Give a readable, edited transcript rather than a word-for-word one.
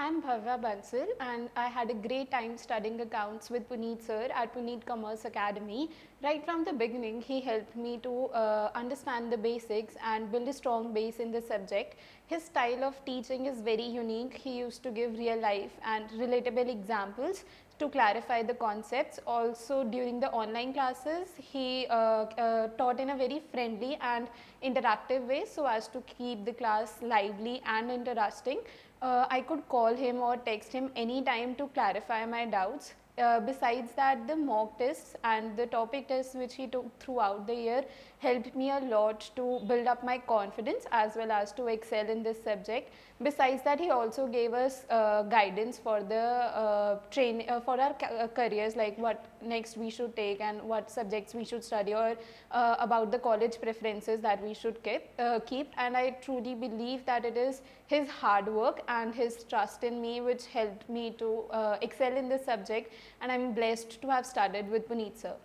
I'm Bhavya Bansal, and I had a great time studying accounts with Puneet sir at Puneet Commerce Academy. Right from the beginning, he helped me to understand the basics and build a strong base in the subject. His style of teaching is very unique. He used to give real life and relatable examples to clarify the concepts. Also, during the online classes, he taught in a very friendly and interactive way so as to keep the class lively and interesting. I could call him or text him anytime to clarify my doubts. Besides that, the mock tests and the topic tests which he took throughout the year helped me a lot to build up my confidence as well as to excel in this subject. Besides that, he also gave us guidance for the for our careers, like what next we should take and what subjects we should study, or about the college preferences that we should keep. And I truly believe that it is his hard work and his trust in me which helped me to excel in this subject, and I'm blessed to have studied with Puneet sir.